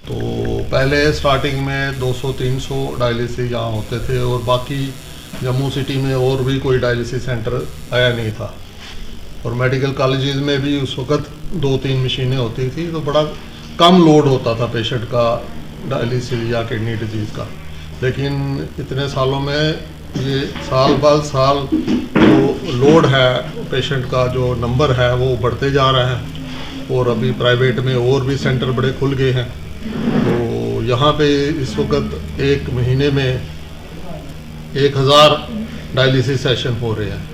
तो पहले स्टार्टिंग में 200-300 डायलिसिस यहाँ होते थे और बाकी जम्मू सिटी में और भी कोई डायलिसिस सेंटर आया नहीं था। और मेडिकल कॉलेजेस में भी उस वक्त 2-3 मशीनें होती थी, तो बड़ा कम लोड होता था पेशेंट का डायलिसिस या किडनी डिजीज़ का। लेकिन इतने सालों में ये साल ब साल जो लोड है पेशेंट का, जो नंबर है वो बढ़ते जा रहा है और अभी प्राइवेट में और भी सेंटर बड़े खुल गए हैं। तो यहाँ पे इस वक्त एक महीने में 1000 डायलिसिस सेशन हो रहे हैं।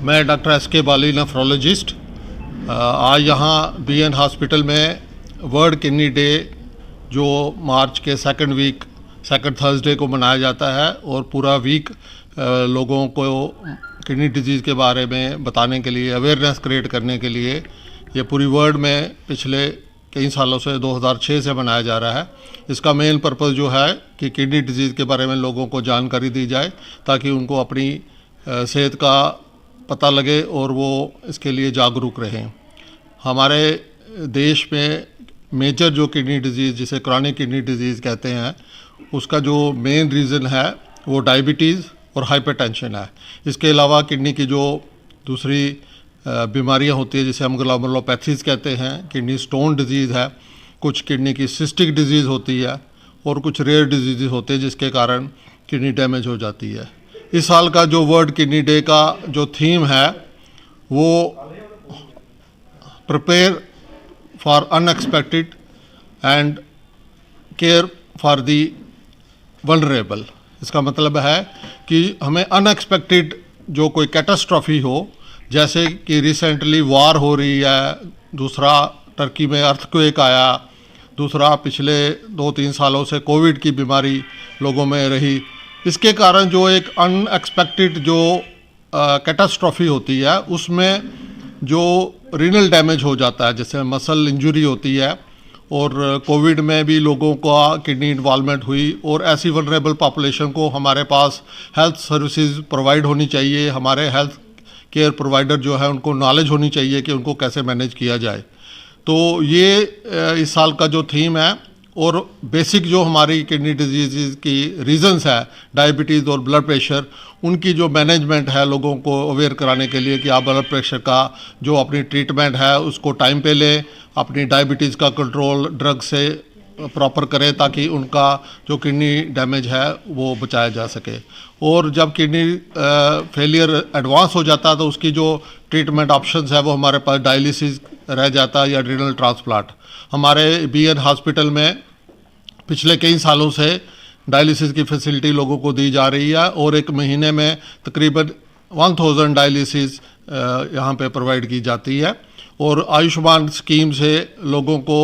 मैं डॉक्टर SK बाली, नेफ्रोलॉजिस्ट। आज यहाँ BN हॉस्पिटल में वर्ल्ड किडनी डे जो मार्च के सेकंड थर्सडे को मनाया जाता है और पूरा वीक लोगों को किडनी डिजीज़ के बारे में बताने के लिए, अवेयरनेस क्रिएट करने के लिए ये पूरी वर्ल्ड में पिछले कई सालों से 2006 से मनाया जा रहा है। इसका मेन पर्पस जो है कि किडनी डिजीज़ के बारे में लोगों को जानकारी दी जाए ताकि उनको अपनी सेहत का पता लगे और वो इसके लिए जागरूक रहें। हमारे देश में मेजर जो किडनी डिजीज़, जिसे क्रॉनिक किडनी डिजीज़ कहते हैं, उसका जो मेन रीज़न है वो डायबिटीज़ और हाइपरटेंशन है। इसके अलावा किडनी की जो दूसरी बीमारियां होती है जिसे हम ग्लोमेरुलोपैथीज़ कहते हैं, किडनी स्टोन डिजीज़ है, कुछ किडनी की सिस्टिक डिजीज़ होती है और कुछ रेयर डिजीज़ होते हैं जिसके कारण किडनी डैमेज हो जाती है। इस साल का जो वर्ल्ड किडनी डे का जो थीम है वो prepare for unexpected and care for the vulnerable. इसका मतलब है कि हमें अनएक्सपेक्टेड जो कोई कैटास्ट्रॉफी हो, जैसे कि रिसेंटली वार हो रही है, दूसरा टर्की में अर्थक्वेक आया, दूसरा पिछले 2-3 सालों से कोविड की बीमारी लोगों में रही। इसके कारण जो एक अनएक्सपेक्टेड जो कैटास्ट्रॉफी होती है उसमें जो रीनल डैमेज हो जाता है, जैसे मसल इंजरी होती है, और कोविड में भी लोगों का किडनी इन्वॉल्वमेंट हुई। और ऐसी वल्नरेबल पॉपुलेशन को हमारे पास हेल्थ सर्विसेज प्रोवाइड होनी चाहिए, हमारे हेल्थ केयर प्रोवाइडर जो है उनको नॉलेज होनी चाहिए कि उनको कैसे मैनेज किया जाए। तो ये इस साल का जो थीम है। और बेसिक जो हमारी किडनी डिजीज़ की रीजंस है, डायबिटीज़ और ब्लड प्रेशर, उनकी जो मैनेजमेंट है लोगों को अवेयर कराने के लिए कि आप ब्लड प्रेशर का जो अपनी ट्रीटमेंट है उसको टाइम पे लें, अपनी डायबिटीज़ का कंट्रोल ड्रग से प्रॉपर करें ताकि उनका जो किडनी डैमेज है वो बचाया जा सके। और जब किडनी फेलियर एडवांस हो जाता है तो उसकी जो ट्रीटमेंट ऑप्शंस है वो हमारे पास डायलिसिस रह जाता है या रीनल ट्रांसप्लांट। हमारे BN हॉस्पिटल में पिछले कई सालों से डायलिसिस की फैसिलिटी लोगों को दी जा रही है और एक महीने में तकरीबन 1000 डायलिसिस यहाँ पे प्रोवाइड की जाती है। और आयुष्मान स्कीम से लोगों को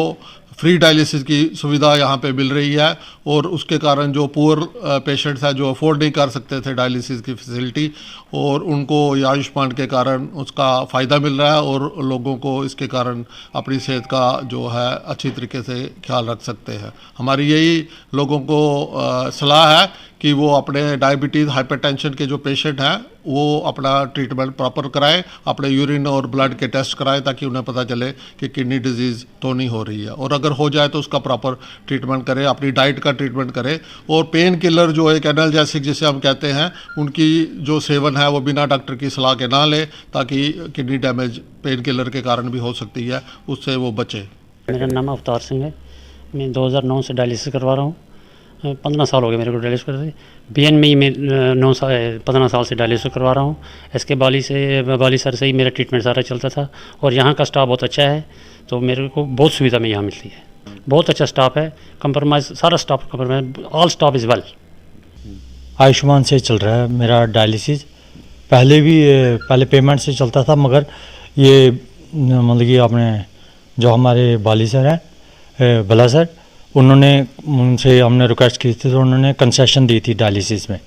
फ्री डायलिसिस की सुविधा यहाँ पे मिल रही है और उसके कारण जो पुअर पेशेंट्स हैं जो अफोर्ड नहीं कर सकते थे डायलिसिस की फैसिलिटी, और उनको ये आयुष्मान के कारण उसका फ़ायदा मिल रहा है और लोगों को इसके कारण अपनी सेहत का जो है अच्छी तरीके से ख्याल रख सकते हैं। हमारी यही लोगों को सलाह है कि वो अपने डायबिटीज़ हाइपरटेंशन के जो पेशेंट हैं वो अपना ट्रीटमेंट प्रॉपर कराएं, अपने यूरिन और ब्लड के टेस्ट कराएं ताकि उन्हें पता चले कि किडनी डिजीज़ तो नहीं हो रही है, और अगर हो जाए तो उसका प्रॉपर ट्रीटमेंट करें, अपनी डाइट का ट्रीटमेंट करें। और पेन किलर जो एक एनाल्जेसिक जिसे हम कहते हैं, उनकी जो सेवन है वो बिना डॉक्टर की सलाह के ना लें ताकि किडनी डैमेज पेन किलर के कारण भी हो सकती है, उससे वो बचे। मेरा नाम अवतार सिंह है। मैं 2009 से डायलिसिस करवा रहा हूँ। 15 साल हो गए मेरे को डायलिसिस करते। BN में ही मैं 15 साल से डायलिसिस करवा रहा हूँ। SK बाली सर से ही मेरा ट्रीटमेंट सारा चलता था और यहाँ का स्टाफ बहुत अच्छा है, तो मेरे को बहुत सुविधा में यहाँ मिलती है। बहुत अच्छा स्टाफ है, कंप्रोमाइज़ सारा staff compromise, all staff is well. Ayushman से चल रहा है मेरा डायलिसिस। पहले पेमेंट से चलता था, मगर ये मतलब कि आपने जो हमारे बाली सर हैं, भला सर, उनसे हमने रिक्वेस्ट की थी तो उन्होंने कंसेशन दी थी डायलिसिस में।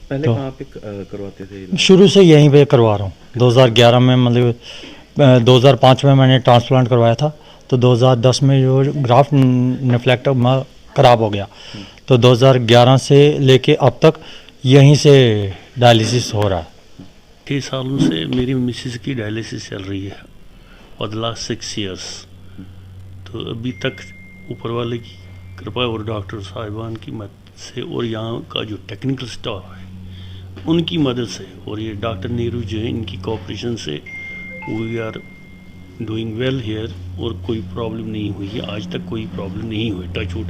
पहले तो कहाँ पे करवाते थे? शुरू से यहीं पे करवा रहा हूँ। 2011 में मतलब 2005 में मैंने ट्रांसप्लांट करवाया था, तो 2010 में जो ग्राफ्ट नेफ्लेक्टोमा ख़राब हो गया, तो 2011 से लेके अब तक यहीं से डायलिसिस हो रहा है। 6 सालों से मेरी मिसेस की डायलिसिस चल रही है और द लास्ट 6 ईयर्स। तो अभी तक ऊपर वाले की कृपा और डॉक्टर साहिबान की मदद से और यहाँ का जो टेक्निकल स्टाफ है उनकी मदद से और ये डॉक्टर नेहरू जो है इनकी कोऑपरेशन से we are doing well here और कोई प्रॉब्लम नहीं हुई है, आज तक कोई प्रॉब्लम नहीं हुई। टच वुड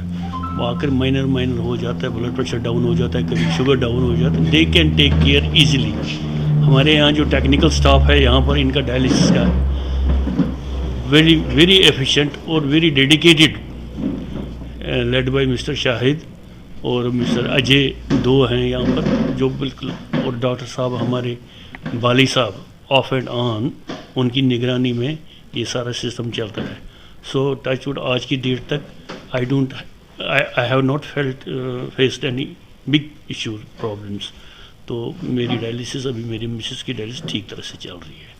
आकर माइनर हो जाता है, ब्लड प्रेशर डाउन हो जाता है, कभी शुगर डाउन हो जाता है, they can take care easily. हमारे यहाँ जो टेक्निकल स्टाफ है यहाँ पर इनका डायलिसिस का वेरी वेरी एफिशिएंट और very dedicated, led by mister Shahid और मिस्टर अजय, दो हैं यहाँ पर जो बिल्कुल, और डॉक्टर साहब हमारे बाली साहब ऑफ एंड ऑन, उनकी निगरानी में ये सारा सिस्टम चलता है। सो टच वुड आज की डेट तक I have not faced any big issues problems. तो मेरी डायलिसिस अभी मेरी मिसेस की डायलिसिस ठीक तरह से चल रही है।